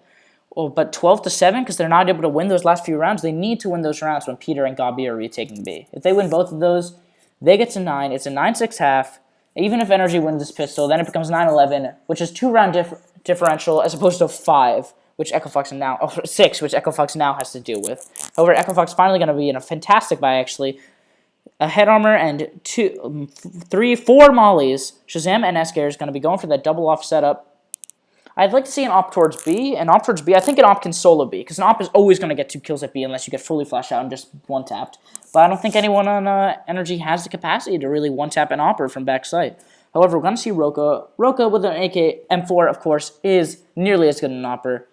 S1: Well, but 12-7, because they're not able to win those last few rounds, they need to win those rounds when Peter and Gabi are retaking B. If they win both of those, they get to 9. It's a 9-6 half. Even if NRG wins this pistol, then it becomes 9-11, which is 2-round differential as opposed to 5, which Echo Fox now, 6, which Echo Fox now has to deal with. However, Echo Fox finally going to be in a fantastic buy, actually. A head armor and 4 mollies. Shazam and Esker is going to be going for that double off setup. I'd like to see an op towards B. An op towards B. I think an op can solo B, because an op is always going to get 2 kills at B unless you get fully flashed out and just one-tapped. But I don't think anyone on NRG has the capacity to really one-tap an opper from backside. However, we're going to see Roka. Roka with an AK M4, of course, is nearly as good an opper.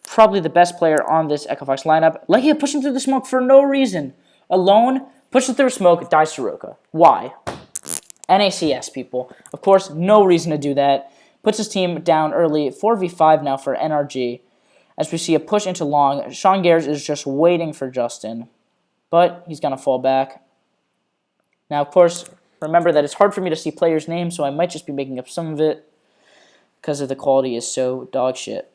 S1: Probably the best player on this Echo Fox lineup. Legia pushing through the smoke for no reason. Alone, pushes through smoke, dies to Roka. Why? NACS, people. Of course, no reason to do that. Puts his team down early. 4v5 now for NRG. As we see a push into long, Sean Gares is just waiting for Justin. But he's going to fall back. Now, of course, remember that it's hard for me to see players' names, so I might just be making up some of it because of the quality is so dog shit.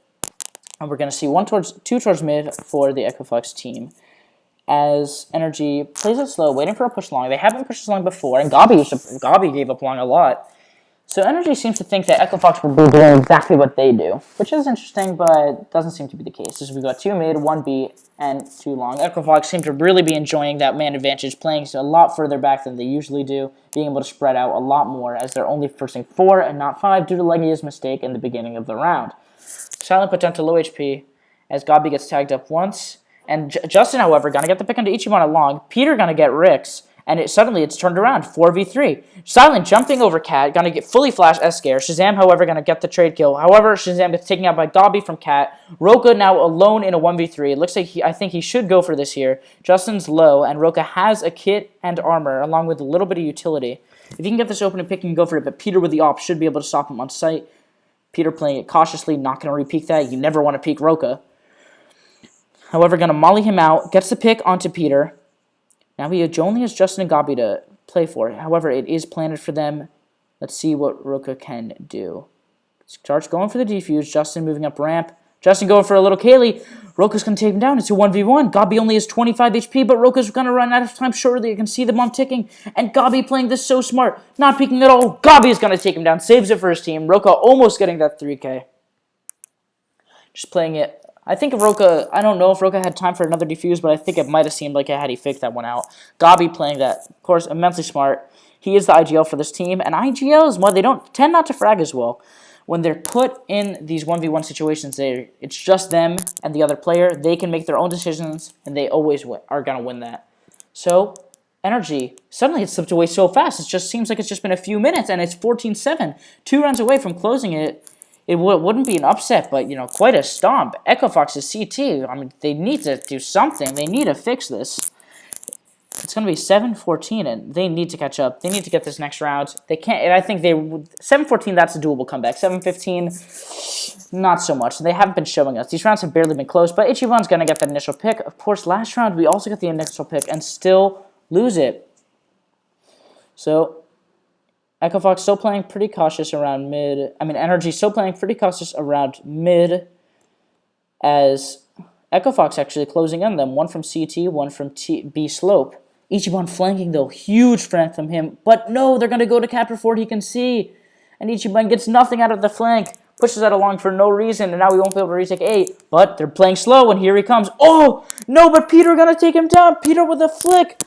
S1: And we're going to see 2 towards mid for the Echo Fox team. As NRG plays it slow, waiting for a push long. They haven't pushed long before, and Gabi gave up long a lot. So NRG seems to think that Echo Fox will be doing exactly what they do, which is interesting, but doesn't seem to be the case. As we've got 2 mid, 1 B, and 2 long. Echo Fox seem to really be enjoying that man advantage, playing a lot further back than they usually do, being able to spread out a lot more, as they're only forcing 4 and not 5 due to Legia's mistake in the beginning of the round. Silent put down to low HP, as Gabi gets tagged up once. And Justin, however, going to get the pick onto Ichiban along. Peter going to get Rick's. And suddenly it's turned around. 4v3. Silent jumping over Cat. Going to get fully flash Esker. Shazam, however, going to get the trade kill. However, Shazam gets taken out by Gabi from Cat. Roka now alone in a 1v3. It looks like I think he should go for this here. Justin's low. And Roka has a kit and armor along with a little bit of utility. If he can get this open and pick, he can go for it. But Peter with the op should be able to stop him on sight. Peter playing it cautiously. Not going to re-peek that. You never want to peek Roka. However, going to molly him out, gets the pick onto Peter. Now he only has Justin and Gabi to play for. However, it is planted for them. Let's see what Roka can do. Starts going for the defuse. Justin moving up ramp. Justin going for a little Kaylee. Roka's going to take him down. It's a 1v1. Gabi only has 25 HP, but Roka's going to run out of time shortly. You can see the bomb ticking. And Gabi playing this so smart. Not peeking at all. Gabi is going to take him down. Saves it for his team. Roka almost getting that 3K. Just playing it. I think Roka, I don't know if Roka had time for another defuse, but I think it might have seemed like had he faked that one out. Gabi playing that, of course, immensely smart. He is the IGL for this team, and IGLs, well, they don't tend not to frag as well. When they're put in these 1v1 situations, it's just them and the other player. They can make their own decisions, and they always are going to win that. So, NRG, suddenly it slipped away so fast. It just seems like it's just been a few minutes, and it's 14-7. 2 rounds away from closing it. It wouldn't be an upset, but, quite a stomp. Echo Fox is CT. I mean, they need to do something. They need to fix this. It's going to be 7-14, and they need to catch up. They need to get this next round. They can't, and I think 7-14, that's a doable comeback. 7-15, not so much. They haven't been showing us. These rounds have barely been close, but Ichiban's going to get that initial pick. Of course, last round, we also got the initial pick and still lose it. So, Echo Fox still playing pretty cautious around mid. NRG still playing pretty cautious around mid, as Echo Fox actually closing in them. One from CT, one from B slope. Ichiban flanking, though. Huge flank from him. But no, they're going to go to Cat before he can see. And Ichiban gets nothing out of the flank. pushes that along for no reason, and now we won't be able to retake 8. But they're playing slow, and here he comes. Oh, no, but Peter gonna take him down. Peter with a flick.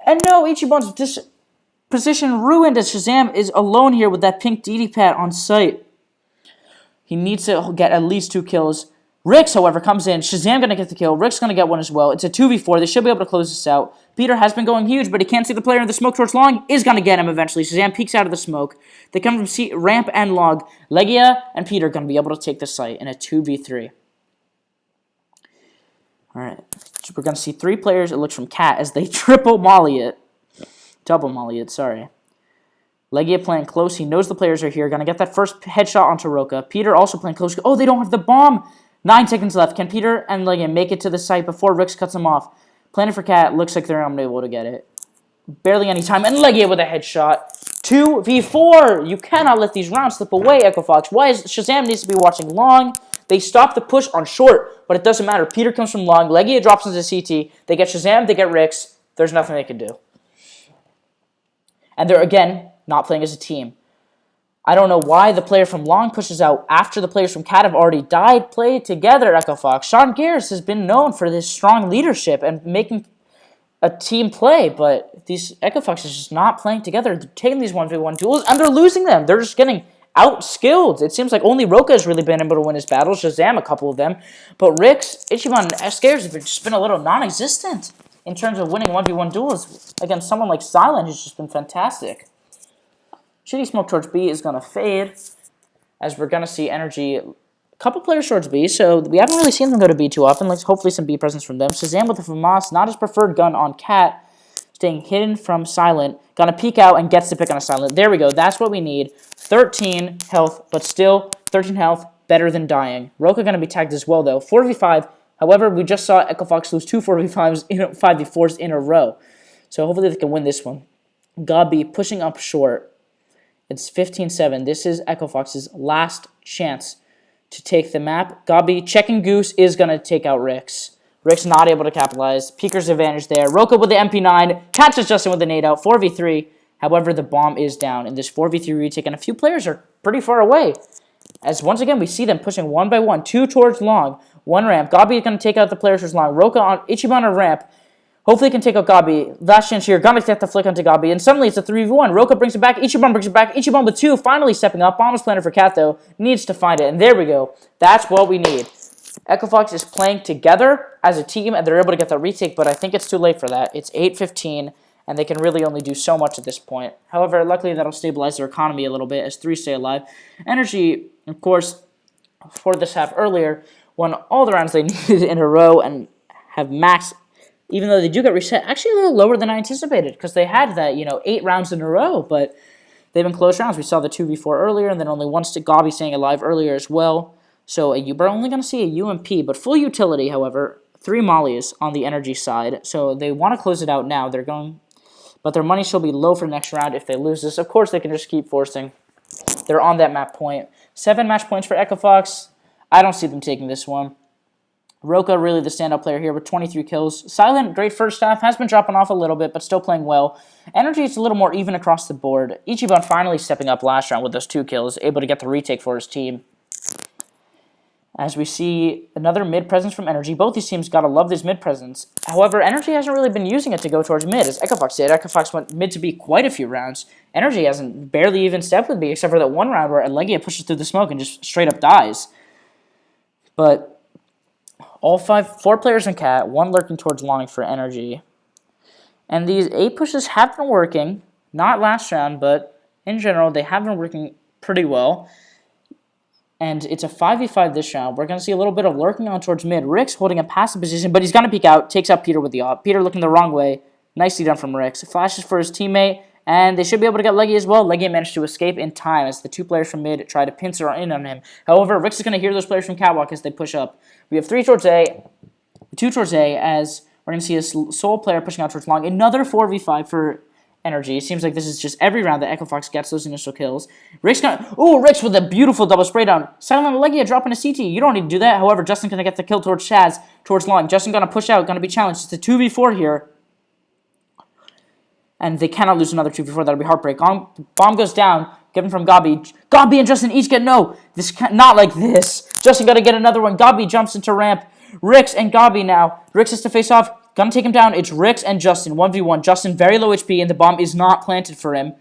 S1: And no, Ichiban's position ruined as Shazam is alone here with that pink DD pad on site. He needs to get at least 2 kills. Rix, however, comes in. Shazam going to get the kill. Rick's going to get one as well. It's a 2v4. They should be able to close this out. Peter has been going huge, but he can't see the player in the smoke towards long. Is going to get him eventually. Shazam peeks out of the smoke. They come from ramp and log. Legia and Peter going to be able to take the site in a 2v3. All right. So we're going to see 3 players, it looks, from Cat as they triple molly it. Double molly it, sorry. Legia playing close. He knows the players are here. Going to get that first headshot onto Roka. Peter also playing close. Oh, they don't have the bomb. 9 seconds left. Can Peter and Legia make it to the site before Rix cuts him off? Planning for Cat. Looks like they're unable to get it. Barely any time. And Legia with a headshot. 2v4. You cannot let these rounds slip away, Echo Fox. Why is Shazam needs to be watching long? They stop the push on short, but it doesn't matter. Peter comes from long. Legia drops into CT. They get Shazam. They get Rix. There's nothing they can do. And they're, again, not playing as a team. I don't know why the player from long pushes out after the players from Cat have already died. Play together, Echo Fox. Sean Garris has been known for this strong leadership and making a team play, but these Echo Foxes are just not playing together. They're taking these 1v1 duels, and they're losing them. They're just getting out-skilled. It seems like only Roka has really been able to win his battles, Shazam a couple of them, but Rix, Ichiban, and Scares have just been a little non-existent in terms of winning 1v1 duels against someone like Silent, who's just been fantastic. Shitty smoke towards B is going to fade, as we're going to see NRG, a couple players towards B, so we haven't really seen them go to B too often. Like, hopefully some B presence from them. Shazam with the FAMAS, not his preferred gun on Cat, staying hidden from Silent. Going to peek out and gets the pick on a Silent. There we go, that's what we need. 13 health, but still 13 health, better than dying. Roka going to be tagged as well, though. 4v5, however, we just saw Echo Fox lose 2 4v5s, 5v4s in a row. So hopefully they can win this one. Gabi pushing up short. It's 15-7. This is Echo Fox's last chance to take the map. Gabi checking Goose is going to take out Rix. Rix not able to capitalize. Peeker's advantage there. Roka with the MP9. Catches Justin with the nade out. 4v3. However, the bomb is down in this 4v3 retake, and a few players are pretty far away. As once again, we see them pushing one by one. 2 towards long. 1 ramp. Gabi is going to take out the players towards long. Roka on Ichiban on ramp. Hopefully he can take out Gabi. Last chance here. Gonna get the flick onto Gabi. And suddenly it's a 3v1. Roka brings it back. Ichiban brings it back. Ichiban with 2. Finally stepping up. Bomb is planted for Cat, though. Needs to find it. And there we go. That's what we need. Echo Fox is playing together as a team, and they're able to get the retake, but I think it's too late for that. It's 8-15, and they can really only do so much at this point. However, luckily that'll stabilize their economy a little bit as 3 stay alive. NRG, of course, for this half earlier, won all the rounds they needed in a row and have maxed. Even though they do get reset, actually a little lower than I anticipated, because they had that, 8 rounds in a row, but they've been close rounds. We saw the 2v4 earlier, and then only one Gabi staying alive earlier as well. So we're only going to see a UMP, but full utility, however, 3 mollies on the NRG side. So they want to close it out now. But their money shall be low for next round if they lose this. Of course, they can just keep forcing. They're on that map point. 7 match points for Echo Fox. I don't see them taking this one. Roka, really the standout player here with 23 kills. Silent, great first half, has been dropping off a little bit, but still playing well. NRG is a little more even across the board. Ichiban finally stepping up last round with those 2 kills, able to get the retake for his team. As we see another mid presence from NRG. Both these teams gotta love this mid presence. However, NRG hasn't really been using it to go towards mid, as Echo Fox did. Echo Fox went mid to B quite a few rounds. NRG hasn't barely even stepped with B, except for that one round where Legia pushes through the smoke and just straight up dies. But all 4 players in Cat, 1 lurking towards long for NRG. And these 8 pushes have been working. Not last round, but in general, they have been working pretty well. And it's a 5v5 this round. We're going to see a little bit of lurking on towards mid. Rix holding a passive position, but he's going to peek out. Takes out Peter with the op. Peter looking the wrong way. Nicely done from Rix. Flashes for his teammate. And they should be able to get Legia as well. Legia managed to escape in time as the 2 players from mid try to pincer in on him. However, Rix is going to hear those players from Catwalk as they push up. We have 3 towards A, 2 towards A, as we're going to see a sole player pushing out towards long. Another 4v5 for NRG. It seems like this is just every round that Echo Fox gets those initial kills. Rix with a beautiful double spray down. Silent and Legia dropping a CT. You don't need to do that. However, Justin going to get the kill towards Chaz, towards long. Justin going to push out, going to be challenged. It's a 2v4 here. And they cannot lose another 2v4. That'll be heartbreak. Bomb goes down. Given from Gabi. Gabi and Justin each get no. Not like this. Justin got to get another one. Gabi jumps into ramp. Rix and Gabi now. Rix has to face off. Gonna take him down. It's Rix and Justin. 1v1. Justin very low HP, and the bomb is not planted for him.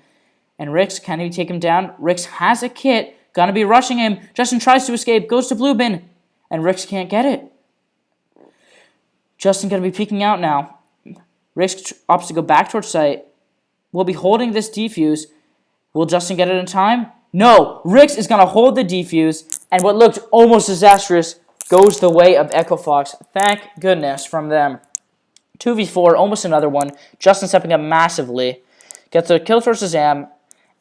S1: And Rix, can he take him down? Rix has a kit. Gonna be rushing him. Justin tries to escape. Goes to blue bin. And Rix can't get it. Justin gonna be peeking out now. Rix opts to go back towards site. We'll be holding this defuse. Will Justin get it in time? No. Rix is gonna hold the defuse. And what looked almost disastrous goes the way of Echo Fox. Thank goodness from them. 2v4, almost another one. Justin stepping up massively. Gets a kill for Shazam.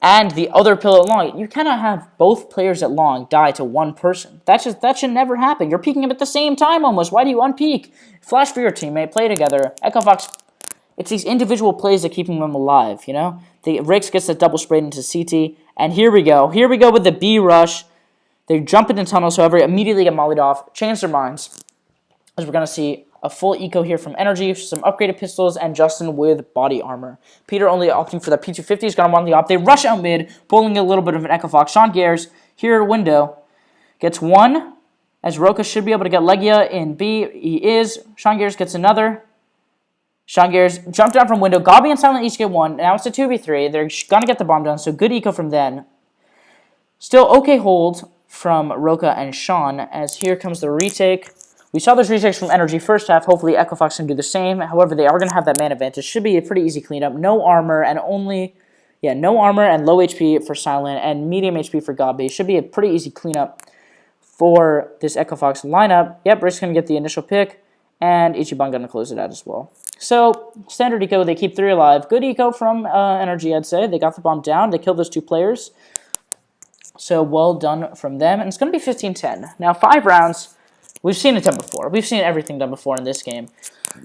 S1: And the other pill at long. You cannot have both players at long die to one person. That should never happen. You're peeking him at the same time almost. Why do you unpeak? Flash for your teammate. Play together. Echo Fox, it's these individual plays that keep them alive, you know? The Rix gets the double sprayed into CT. And here we go. Here we go with the B rush. They jump into tunnels, however, immediately get mollied off. Change their minds. As we're going to see a full eco here from NRG, some upgraded pistols, and Justin with body armor. Peter only opting for the P250. He's going to want the op. They rush out mid, pulling a little bit of an Echo Fox. Sean Gares, here at window, gets one, as Roka should be able to get Legia in B. He is. Sean Gares gets another. Sean Gares jumped down from window. Gabi and Silent each get one. Now it's a 2v3. They're going to get the bomb down, so good eco from them. Still okay hold from Roka and Sean, as here comes the retake. We saw those retakes from NRG first half. Hopefully, Echo Fox can do the same. However, they are going to have that man advantage. Should be a pretty easy cleanup. No armor and no armor and low HP for Silent and medium HP for Gabi. Should be a pretty easy cleanup for this Echo Fox lineup. Yep, Rick's going to get the initial pick, and Ichiban going to close it out as well. So, standard eco, they keep 3 alive. Good eco from NRG, I'd say. They got the bomb down. They killed those 2 players. So, well done from them. And it's going to be 15-10. Now, 5 rounds. We've seen it done before. We've seen everything done before in this game.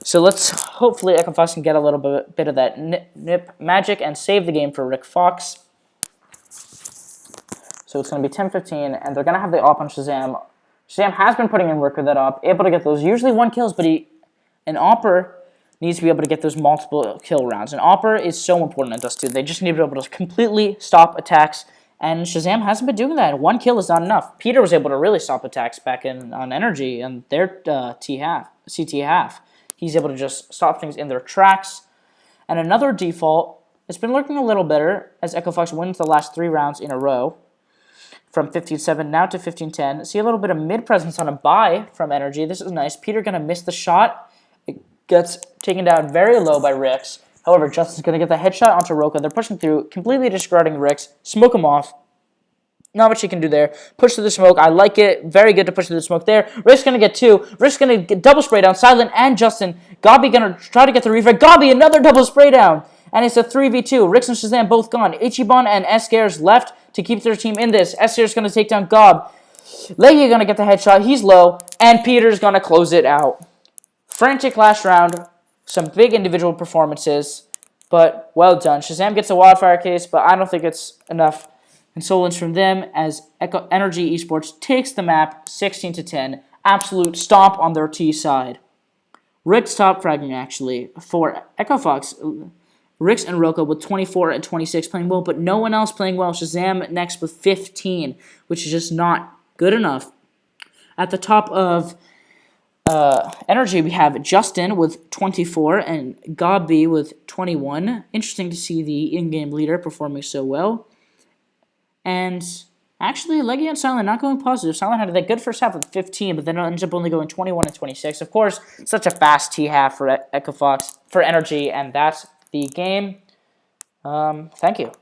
S1: So let's hopefully Echo Fox can get a little bit of that nip magic and save the game for Rick Fox. So it's going to be 10-15, and they're going to have the op on Shazam. Shazam has been putting in work with that op, able to get those usually 1 kills, but an opper needs to be able to get those multiple kill rounds. An opper is so important in Dust 2. They just need to be able to completely stop attacks. And Shazam hasn't been doing that. 1 kill is not enough. Peter was able to really stop attacks back on NRG and their CT half. He's able to just stop things in their tracks. And another default, it's been looking a little better as Echo Fox wins the last 3 rounds in a row. From 15-7 now to 15-10. See a little bit of mid-presence on a buy from NRG. This is nice. Peter going to miss the shot. It gets taken down very low by Rix. However, Justin's going to get the headshot onto Roka. They're pushing through, completely discarding Rix. Smoke him off. Not much he can do there. Push through the smoke. I like it. Very good to push through the smoke there. Rix going to get 2. Rix going to get double spray down. Silent and Justin. Gabi going to try to get the refrag. Gabi, another double spray down. And it's a 3v2. Rix and Shazam both gone. Ichiban and Escares left to keep their team in this. Escares going to take down Gob. Legia going to get the headshot. He's low. And Peter's going to close it out. Frantic last round. Some big individual performances, but well done. Shazam gets a wildfire case, but I don't think it's enough consolence from them as NRG Esports takes the map 16-10. Absolute stomp on their T side. Rick's top fragging actually for Echo Fox. Rix and Roka with 24 and 26 playing well, but no one else playing well. Shazam next with 15, which is just not good enough. At the top of NRG, we have Justin with 24 and Gabi with 21. Interesting to see the in-game leader performing so well. And actually, Legia and Silent not going positive. Silent had a good first half with 15, but then ends up only going 21 and 26. Of course, such a fast T-half for Echo Fox, for NRG, and that's the game. Thank you.